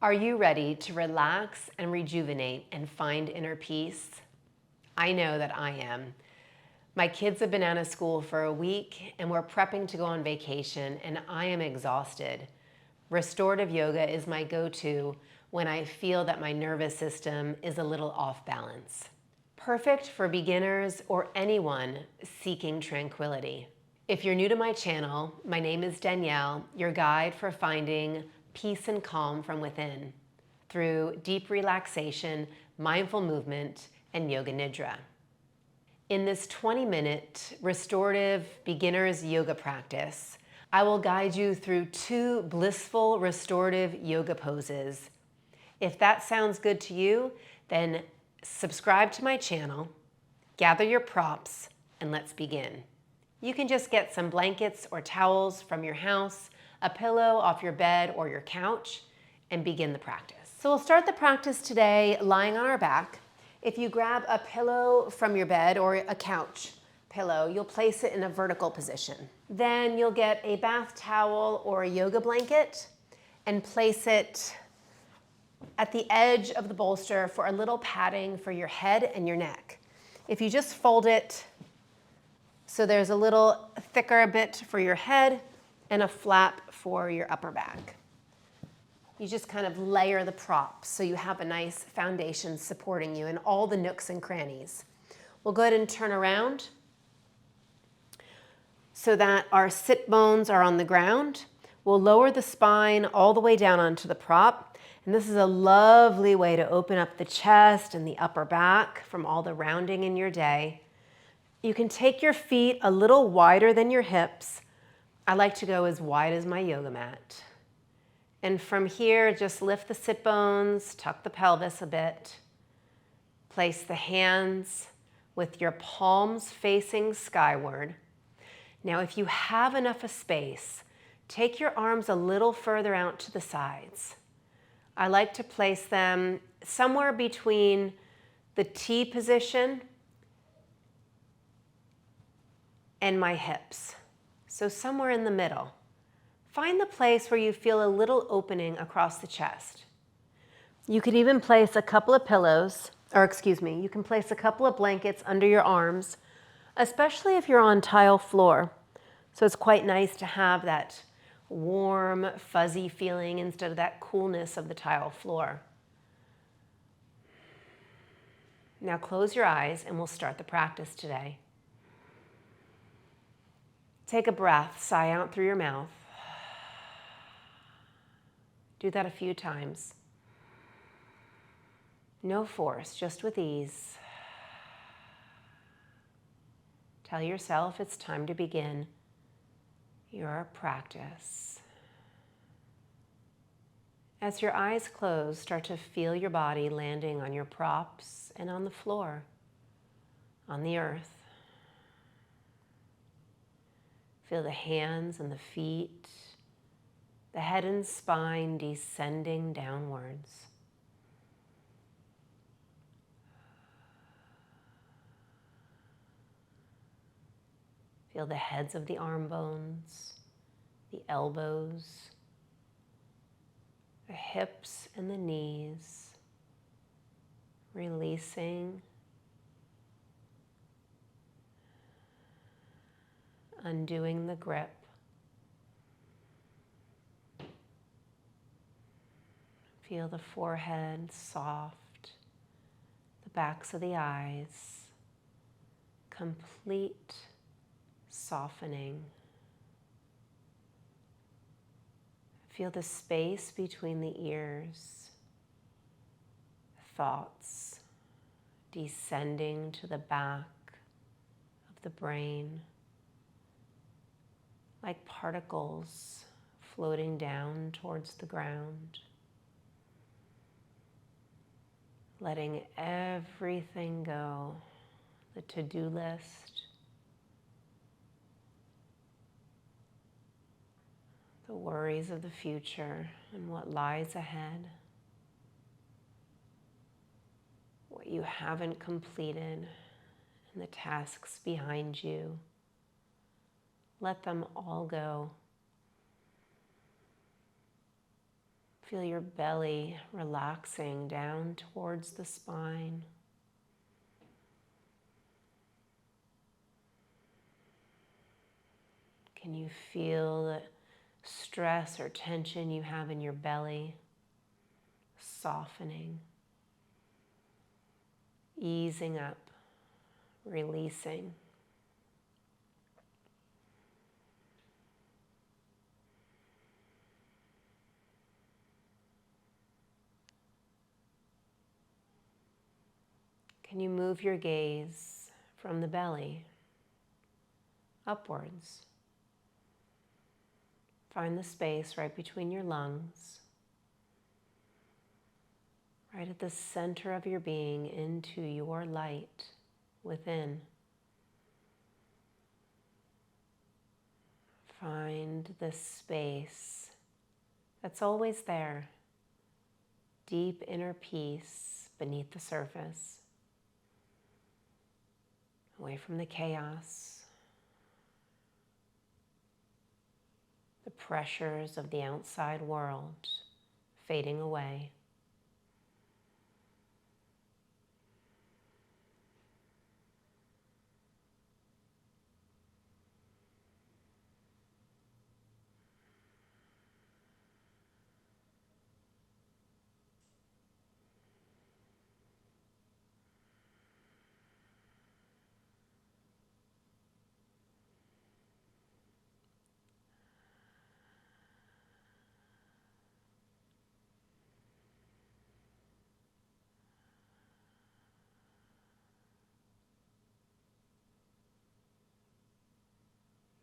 Are you ready to relax and rejuvenate and find inner peace? I know that I am. My kids have been out of school for a week and we're prepping to go on vacation and I am exhausted. Restorative yoga is my go-to when I feel that my nervous system is a little off balance. Perfect for beginners or anyone seeking tranquility. If you're new to my channel, my name is Danielle, your guide for finding peace and calm from within through deep relaxation, mindful movement, and yoga nidra. In this 20-minute restorative beginner's yoga practice, I will guide you through 2 blissful restorative yoga poses. If that sounds good to you, then subscribe to my channel, gather your props, and let's begin. You can just get some blankets or towels from your house, a pillow off your bed or your couch, and begin the practice. So we'll start the practice today lying on our back. If you grab a pillow from your bed or a couch pillow, you'll place it in a vertical position. Then you'll get a bath towel or a yoga blanket and place it at the edge of the bolster for a little padding for your head and your neck. If you just fold it so there's a little thicker bit for your head and a flap for your upper back. You just kind of layer the props so you have a nice foundation supporting you in all the nooks and crannies. We'll go ahead and turn around so that our sit bones are on the ground. We'll lower the spine all the way down onto the prop. And this is a lovely way to open up the chest and the upper back from all the rounding in your day. You can take your feet a little wider than your hips. I like to go as wide as my yoga mat. And from here, just lift the sit bones, tuck the pelvis a bit. Place the hands with your palms facing skyward. Now, if you have enough space, take your arms a little further out to the sides. I like to place them somewhere between the T position and my hips. So somewhere in the middle. Find the place where you feel a little opening across the chest. You could even place a couple of pillows, you can place a couple of blankets under your arms, especially if you're on tile floor. So it's quite nice to have that warm, fuzzy feeling instead of that coolness of the tile floor. Now close your eyes and we'll start the practice today. Take a breath, sigh out through your mouth. Do that a few times. No force, just with ease. Tell yourself it's time to begin your practice. As your eyes close, start to feel your body landing on your props and on the floor, on the earth. Feel the hands and the feet, the head and spine descending downwards. Feel the heads of the arm bones, the elbows, the hips and the knees, releasing, undoing the grip. Feel the forehead soft, the backs of the eyes, complete softening. Feel the space between the ears, thoughts descending to the back of the brain, like particles floating down towards the ground. Letting everything go, the to-do list, the worries of the future and what lies ahead, what you haven't completed, and the tasks behind you. Let them all go. Feel your belly relaxing down towards the spine. Can you feel the stress or tension you have in your belly softening, easing up, releasing? Can you move your gaze from the belly upwards? Find the space right between your lungs, right at the center of your being, into your light within. Find the space that's always there, deep inner peace beneath the surface, away from the chaos, the pressures of the outside world fading away.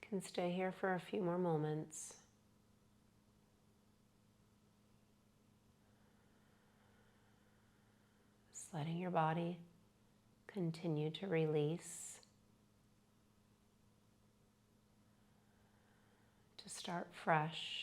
You can stay here for a few more moments. Just letting your body continue to release, to start fresh.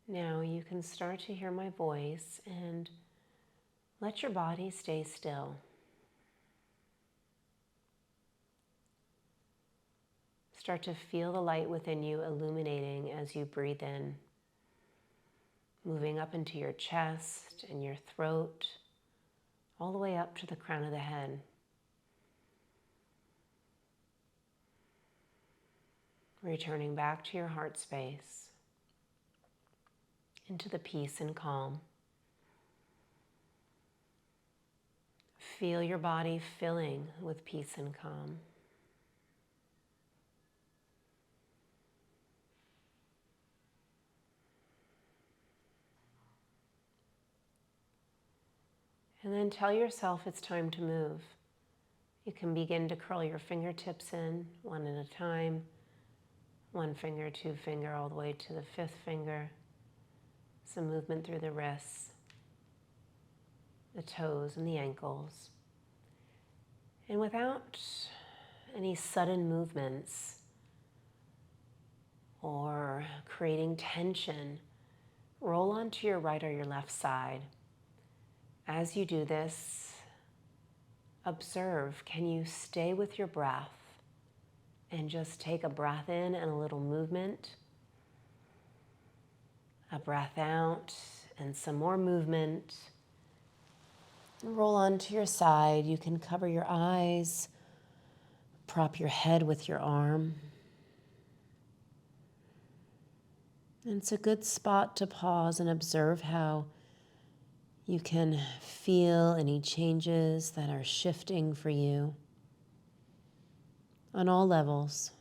Now you can start to hear my voice and let your body stay still. Start to feel the light within you illuminating as you breathe in, moving up into your chest and your throat, all the way up to the crown of the head. Returning back to your heart space, into the peace and calm. Feel your body filling with peace and calm. And then tell yourself it's time to move. You can begin to curl your fingertips in one at a time, one finger, two finger, all the way to the fifth finger. Some movement through the wrists, the toes, and the ankles. And without any sudden movements or creating tension, roll onto your right or your left side. As you do this, observe, can you stay with your breath and just take a breath in and a little movement, a breath out and some more movement. Roll onto your side. You can cover your eyes, prop your head with your arm. And it's a good spot to pause and observe how you can feel any changes that are shifting for you on all levels.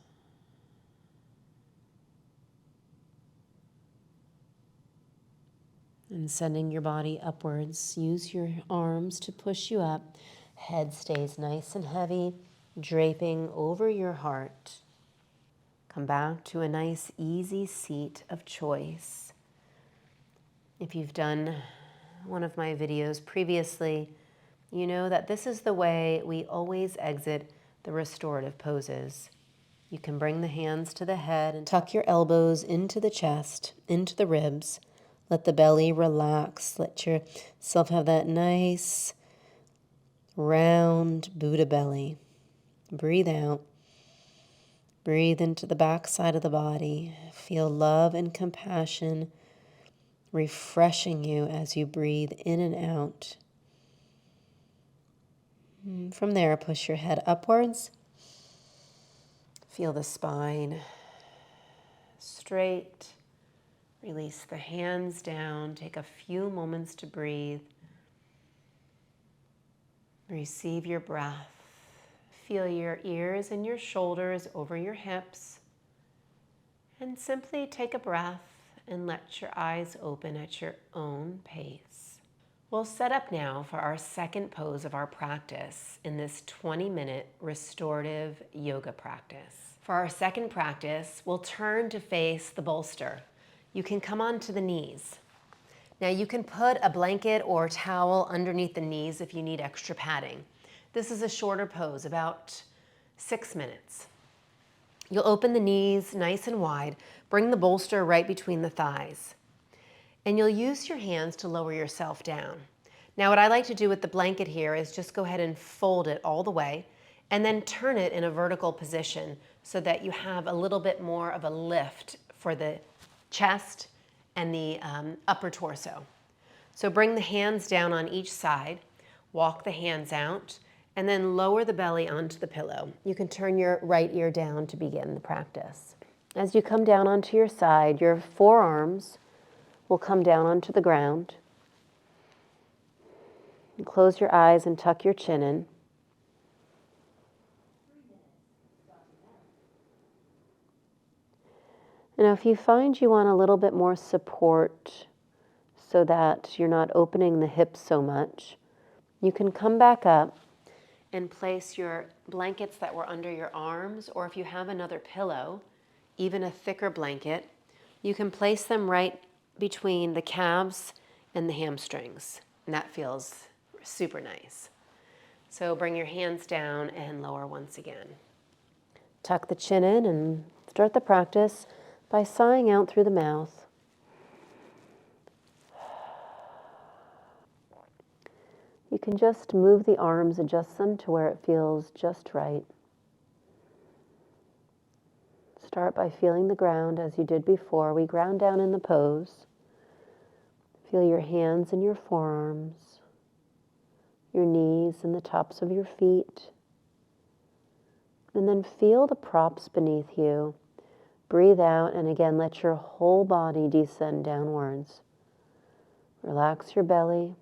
And sending your body upwards. Use your arms to push you up. Head stays nice and heavy, draping over your heart. Come back to a nice, easy seat of choice. If you've done one of my videos previously, you know that this is the way we always exit the restorative poses. You can bring the hands to the head and tuck your elbows into the chest, into the ribs. Let the belly relax. Let yourself have that nice, round Buddha belly. Breathe out. Breathe into the back side of the body. Feel love and compassion refreshing you as you breathe in and out. From there, push your head upwards. Feel the spine straight. Release the hands down. Take a few moments to breathe. Receive your breath. Feel your ears and your shoulders over your hips. And simply take a breath and let your eyes open at your own pace. We'll set up now for our second pose of our practice in this 20-minute restorative yoga practice. For our second practice, we'll turn to face the bolster. You can come onto the knees. Now you can put a blanket or towel underneath the knees if you need extra padding. This is a shorter pose, about 6 minutes. You'll open the knees nice and wide, bring the bolster right between the thighs. And you'll use your hands to lower yourself down. Now what I like to do with the blanket here is just go ahead and fold it all the way and then turn it in a vertical position so that you have a little bit more of a lift for the chest and the upper torso. So bring the hands down on each side, walk the hands out, and then lower the belly onto the pillow. You can turn your right ear down to begin the practice. As you come down onto your side, your forearms will come down onto the ground. And close your eyes and tuck your chin in. Now, if you find you want a little bit more support so that you're not opening the hips so much, you can come back up and place your blankets that were under your arms, or if you have another pillow, even a thicker blanket, you can place them right between the calves and the hamstrings. And that feels super nice. So bring your hands down and lower once again. Tuck the chin in and start the practice by sighing out through the mouth. You can just move the arms, adjust them to where it feels just right. Start by feeling the ground as you did before. We ground down in the pose. Feel your hands and your forearms, your knees and the tops of your feet. And then feel the props beneath you. Breathe out and again let your whole body descend downwards. Relax your belly.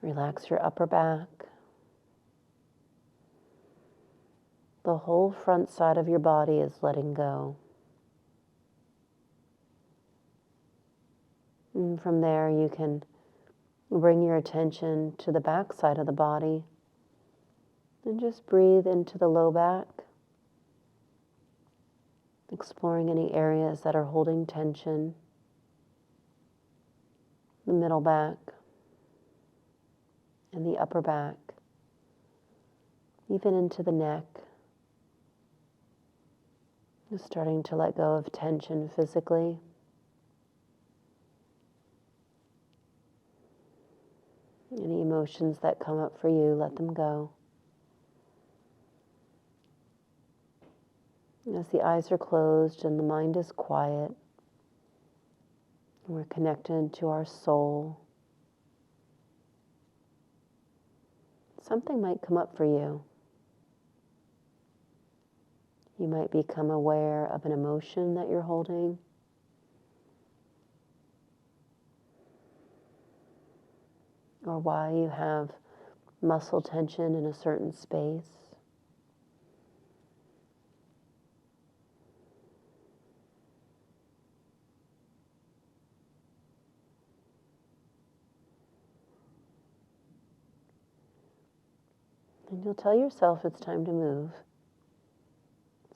Relax your upper back. The whole front side of your body is letting go. And from there you can bring your attention to the back side of the body and just breathe into the low back, exploring any areas that are holding tension. The middle back and the upper back, even into the neck. Just starting to let go of tension physically. Any emotions that come up for you, let them go. As the eyes are closed and the mind is quiet, we're connected to our soul. Something might come up for you. You might become aware of an emotion that you're holding. Or why you have muscle tension in a certain space. You'll tell yourself it's time to move.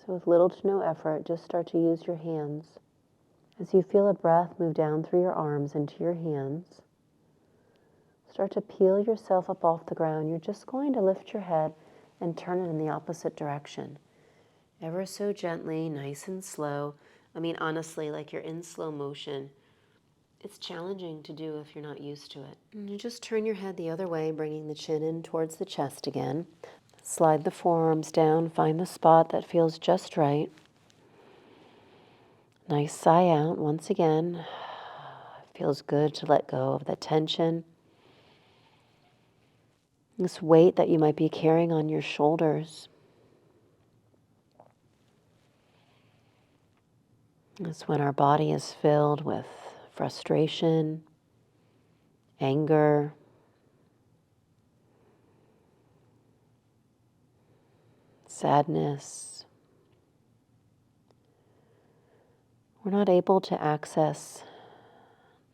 So with little to no effort, just start to use your hands. As you feel a breath move down through your arms into your hands, start to peel yourself up off the ground. You're just going to lift your head and turn it in the opposite direction. Ever so gently, nice and slow. I mean, honestly, like you're in slow motion. It's challenging to do if you're not used to it. And you just turn your head the other way, bringing the chin in towards the chest again. Slide the forearms down, find the spot that feels just right. Nice sigh out once again. It feels good to let go of the tension. This weight that you might be carrying on your shoulders. It's when our body is filled with frustration, anger, sadness. We're not able to access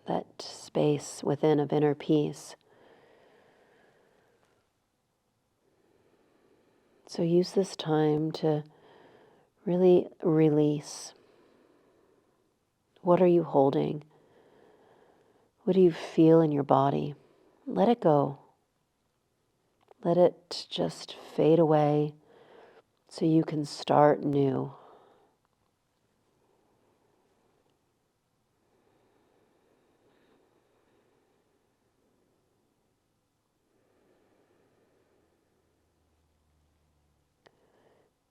that space within of inner peace. So use this time to really release. What are you holding? What do you feel in your body? Let it go. Let it just fade away so you can start new.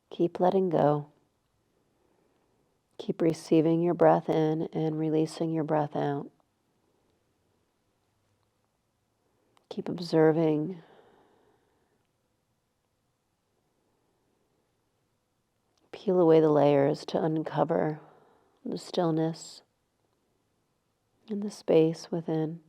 Keep letting go. Keep receiving your breath in and releasing your breath out. Keep observing. Peel away the layers to uncover the stillness and the space within.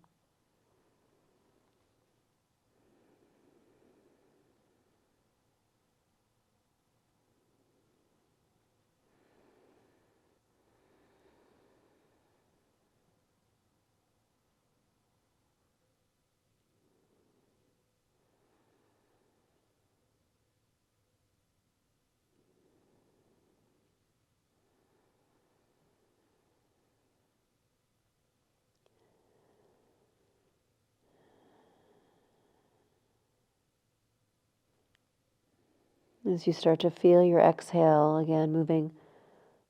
As you start to feel your exhale again moving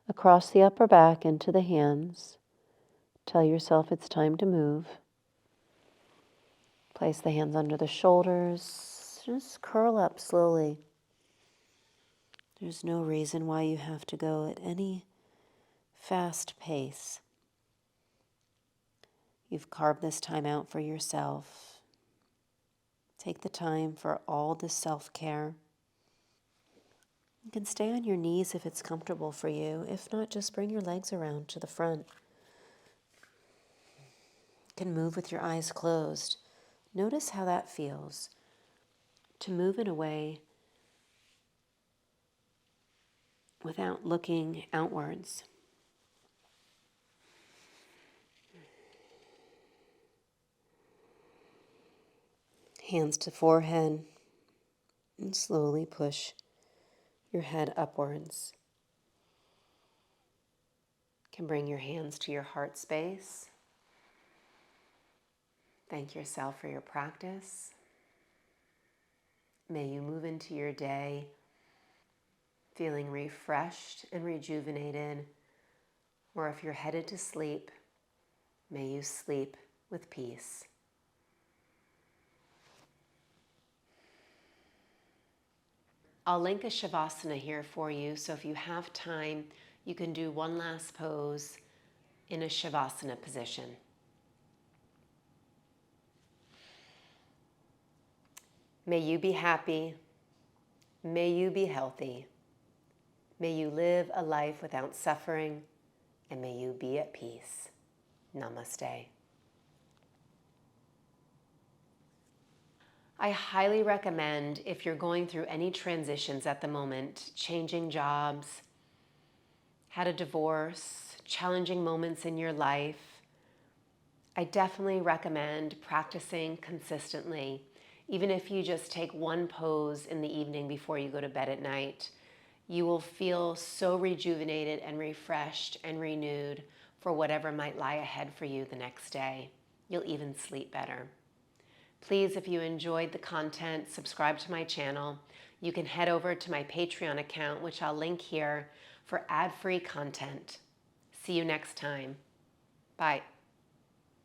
across the upper back into the hands, tell yourself it's time to move. Place the hands under the shoulders. Just curl up slowly. There's no reason why you have to go at any fast pace. You've carved this time out for yourself. Take the time for all this self-care. You can stay on your knees if it's comfortable for you. If not, just bring your legs around to the front. You can move with your eyes closed. Notice how that feels to move in a way without looking outwards. Hands to forehead and slowly push your head upwards. You can bring your hands to your heart space. Thank yourself for your practice. May you move into your day feeling refreshed and rejuvenated, or if you're headed to sleep, may you sleep with peace. I'll link a Shavasana here for you, so if you have time, you can do one last pose in a Shavasana position. May you be happy. May you be healthy. May you live a life without suffering, and may you be at peace. Namaste. I highly recommend, if you're going through any transitions at the moment, changing jobs, had a divorce, challenging moments in your life, I definitely recommend practicing consistently, Even if you just take one pose in the evening before you go to bed at night, you will feel so rejuvenated and refreshed and renewed for whatever might lie ahead for you the next day. You'll even sleep better. Please, if you enjoyed the content, subscribe to my channel. You can head over to my Patreon account, which I'll link here, for ad-free content. See you next time. Bye.